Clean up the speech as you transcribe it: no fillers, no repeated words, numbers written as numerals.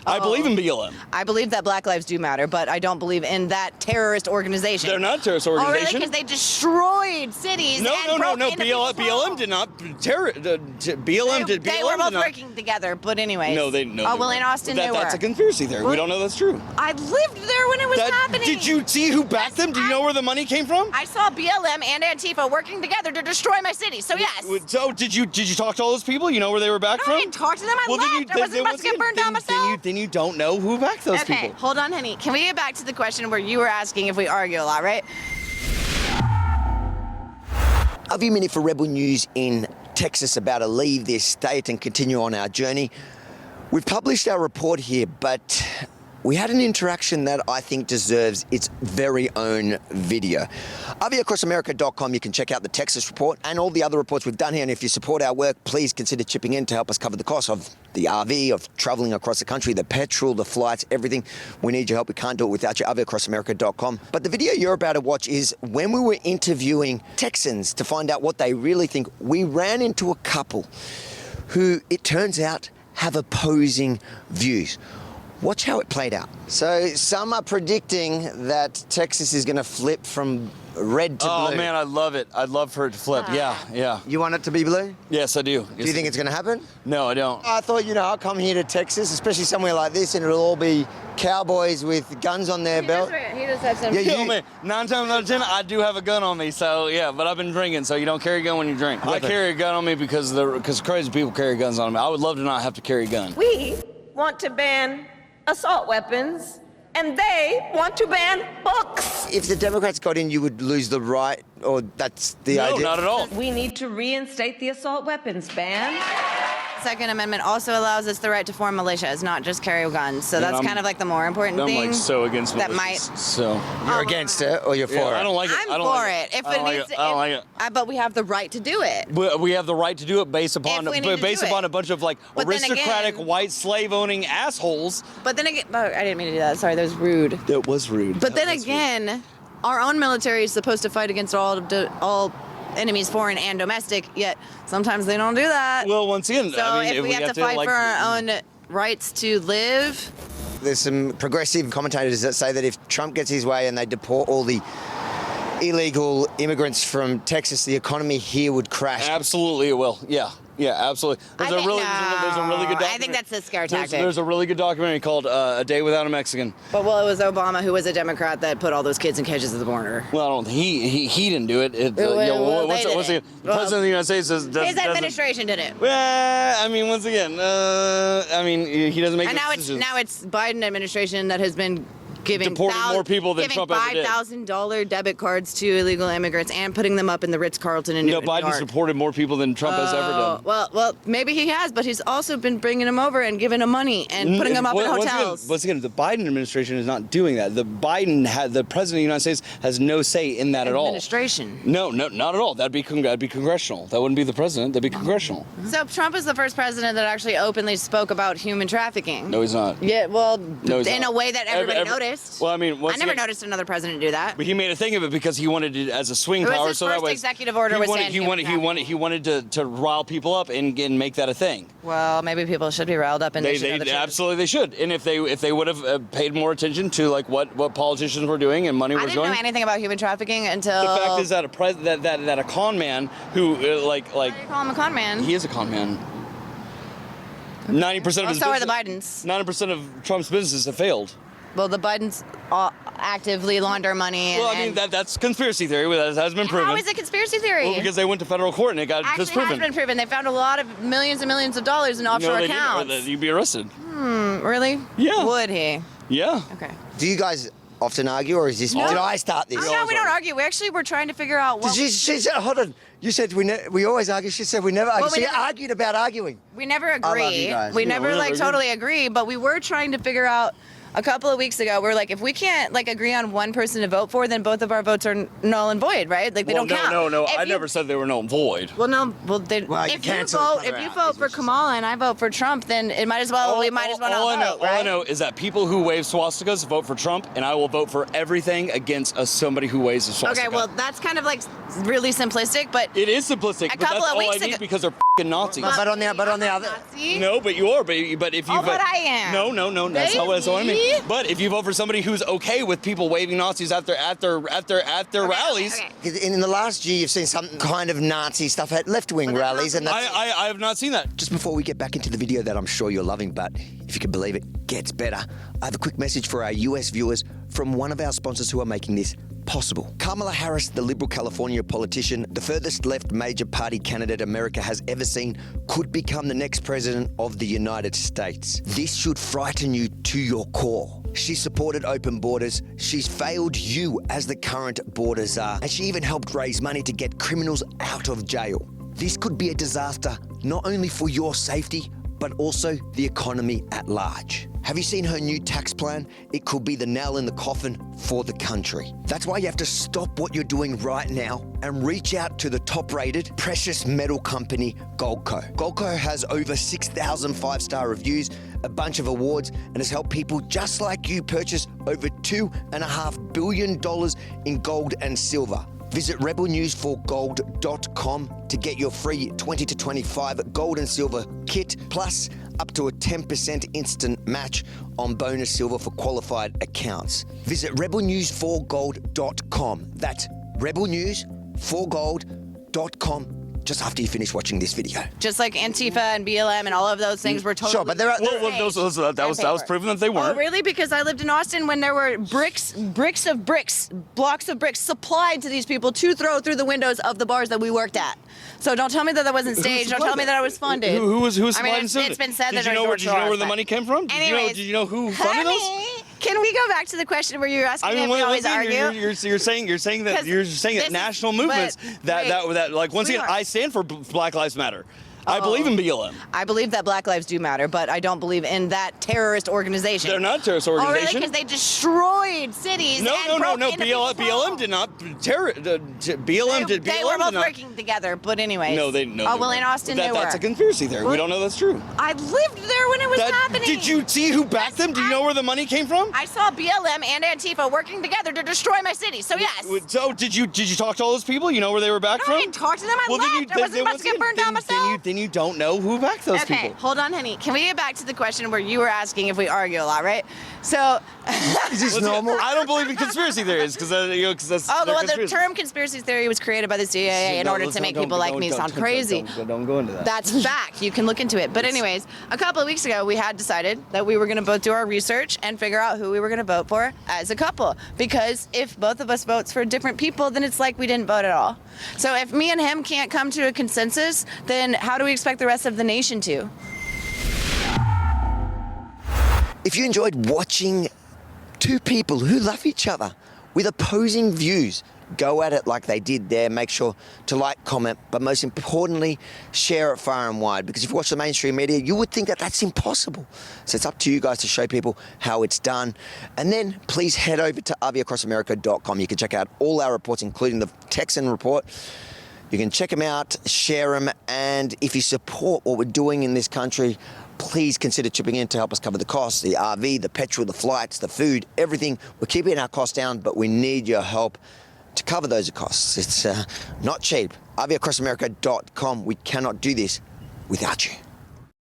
I believe in BLM. I believe that Black lives do matter, but I don't believe in that terrorist organization. They're not a terrorist organization. Oh, really? Because they destroyed cities. No. BLM did not terror. BLM did. They were both working together, but anyways. No. Oh, well, in Austin they were. That's a conspiracy theory. We don't know that's true. I lived there when it was happening. Did you see who backed them? Do you know where the money came from? I saw BLM and Antifa working together to destroy my city. So yes. So did you talk to all those people? You know where they were backed from? I didn't talk to them. I left. I wasn't about to get burned down myself. Then you don't know who backed those people. Okay, hold on, honey. Can we get back to the question where you were asking if we argue a lot, right? A few minutes for Rebel News in Texas about to leave this state and continue on our journey. We've published our report here, but we had an interaction that I think deserves its very own video. RVacrossamerica.com, you can check out the Texas report and all the other reports we've done here. And if you support our work, please consider chipping in to help us cover the cost of the RV, of traveling across the country, the petrol, the flights, everything. We need your help. We can't do it without you. RVacrossamerica.com. But the video you're about to watch is when we were interviewing Texans to find out what they really think. We ran into a couple who, it turns out, have opposing views. Watch how it played out. So some are predicting that Texas is going to flip from red to blue. Oh man, I love it. I'd love for it to flip. Yeah. You want it to be blue? Yes, I do. Do you think it's going to happen? No, I don't. I thought, I'll come here to Texas, especially somewhere like this, and it'll all be cowboys with guns on their belt. He just had some. Yeah, Man, 9 times out of 10, I do have a gun on me. So yeah, but I've been drinking, so you don't carry a gun when you drink. I carry a gun on me because crazy people carry guns on me. I would love to not have to carry a gun. We want to ban assault weapons, and they want to ban books. If the Democrats got in, you would lose the right, or that's the idea? No, not at all. We need to reinstate the assault weapons ban. Second Amendment also allows us the right to form militias, not just carry guns. So that's kind of like the more important thing. I'm like so against that militias, so You're against it, or you're for it? I don't like it. I'm I don't for like it. If I don't it like needs it. I don't like it. But we have the right to do it. We have the right to do it based upon If we need to do a bunch of like But then aristocratic again- white slave owning assholes. But then again, I didn't mean to do that. Sorry, that was rude. That was rude. But then again, our own military is supposed to fight against all enemies, foreign and domestic, yet sometimes they don't do that. Well, once again, So I mean, if we have to fight like, for our own rights to live, There's some progressive commentators that say that if Trump gets his way and they deport all the illegal immigrants from Texas, the economy here would crash. Absolutely, it will. Yeah, absolutely. There's a really good documentary. I think that's a scare tactic. There's a really good documentary called A Day Without a Mexican. But it was Obama who was a Democrat that put all those kids in cages at the border. Well, I don't. He didn't do it. They did The president of the United States doesn't. His administration did it. Well, I mean, once again, he doesn't make. And now it's Biden administration that has been deporting more people than Trump ever did. $5,000 debit cards to illegal immigrants and putting them up in the Ritz-Carlton in New York. Biden's deported more people than Trump has ever done. Well, maybe he has, but he's also been bringing them over and giving them money and putting them up in hotels. Once again, the Biden administration is not doing that. The president of the United States has no say in that at all. Administration. No, not at all. That'd be congressional. That wouldn't be the president. That'd be congressional. So Trump is the first president that actually openly spoke about human trafficking. No, he's not. Yeah, well, no, in a way that everybody noticed. Well, I mean, I never noticed another president do that. But he made a thing of it because he wanted it as a swing It was power. his So first that was executive order was saying he wanted to rile people up and make that a thing. Well, maybe people should be riled up and Absolutely they should. And if they would have paid more attention to like what politicians were doing and money was going. I didn't know anything about human trafficking until the fact is that a con man who like Why do you call him a con man? He is a con man. 90% of his so are the Bidens. 90% of Trump's businesses have failed. Well, the Bidens actively launder money. Well, I mean, that's conspiracy theory. That has been proven. How is it conspiracy theory? Well, because they went to federal court and it got disproven. Actually, has been proven. They found a lot of millions and millions of dollars in offshore accounts. Didn't. You'd be arrested. Really? Yeah. Would he? Yeah. Okay. Do you guys often argue, or is this? No. Did I start this? No, we don't argue. We actually were trying to figure out what. She said, hold on. You said we always argue. She said we never argue. Well, She argued about arguing. We never I love you agree. guys. We Yeah, never totally agree, but we were trying to figure out. A couple of weeks ago, we were like, if we can't agree on one person to vote for, then both of our votes are null and void, right? Like they don't count. No. I never said they were null and void. Well, no. Well, if you vote for Kamala and I vote for Trump, then it might as well. We might as well not vote, right? All I know is that people who wave swastikas vote for Trump, and I will vote for everything against somebody who waves a swastika. Okay, well, that's kind of really simplistic, but it is simplistic. But that's all I need because they're Nazis. But on the other, Nazi? No, but you are. But if you. Oh, but I am. No. That's not what I mean. But if you vote for somebody who's okay with people waving Nazis at their rallies. Okay. in the last year, you've seen some kind of Nazi stuff at left-wing rallies, and that's, I have not seen that. Just before we get back into the video that I'm sure you're loving, but if you can believe it, gets better, I have a quick message for our US viewers from one of our sponsors who are making this possible. Kamala Harris, the Liberal California politician, the furthest left major party candidate America has ever seen, could become the next president of the United States. This should frighten you to your core. She supported open borders, she's failed you as the current border czar, and she even helped raise money to get criminals out of jail. This could be a disaster, not only for your safety, but also the economy at large. Have you seen her new tax plan? It could be the nail in the coffin for the country. That's why you have to stop what you're doing right now and reach out to the top-rated precious metal company, Goldco. Goldco has over 6,000 five-star reviews, a bunch of awards, and has helped people just like you purchase over $2.5 billion in gold and silver. Visit rebelnews4gold.com to get your free 20 to 25 gold and silver kit, plus up to a 10% instant match on bonus silver for qualified accounts. Visit rebelnews4gold.com. That's rebelnews4gold.com. Just after you finish watching this video. Just like Antifa and BLM and all of those things were totally. Sure, but there are. That was proven that they weren't. Oh, really? Because I lived in Austin when there were blocks of bricks supplied to these people to throw through the windows of the bars that we worked at. So don't tell me that wasn't staged. Don't tell me that I was funded. Who was I supplying mean, it's been said that Did you know where the money came from? Anyways, did you know who funded those? Can we go back to the question where you were asking if we always argue? You're saying that national movements that like once again I stand for Black Lives Matter. I believe in BLM. I believe that Black lives do matter, but I don't believe in that terrorist organization. They're not a terrorist organization. Oh, really? Because they destroyed cities. No. BLM did not terror. BLM did. They were both working together, but anyways. No. Oh, well, in Austin they were. That's a conspiracy theory. We don't know that's true. I lived there when it was happening. Did you see who backed them? Do you know where the money came from? I saw BLM and Antifa working together to destroy my city. So yes. So did you talk to all those people? You know where they were backed from? I didn't talk to them. I left. I wasn't about to get burned down myself. Then you don't know who backed those people. Okay, hold on, honey. Can we get back to the question where you were asking if we argue a lot, right? So. Is this normal? I don't believe in conspiracy theories because that's. Oh, well, the term conspiracy theory was created by the CIA in order to make people like me sound crazy. Don't go into that. That's fact. You can look into it. But anyways, a couple of weeks ago, we had decided that we were going to both do our research and figure out who we were going to vote for as a couple. Because if both of us votes for different people, then it's like we didn't vote at all. So if me and him can't come to a consensus, then how do we expect the rest of the nation to? If you enjoyed watching two people who love each other with opposing views go at it like they did there, make sure to like, comment, but most importantly, share it far and wide. Because if you watch the mainstream media, you would think that that's impossible. So it's up to you guys to show people how it's done. And then please head over to aviacrossamerica.com. You can check out all our reports, including the Texan report. You can check them out, share them, and if you support what we're doing in this country, please consider chipping in to help us cover the costs, the RV, the petrol, the flights, the food, everything. We're keeping our costs down, but we need your help to cover those costs. It's not cheap. aviacrossamerica.com. We cannot do this without you.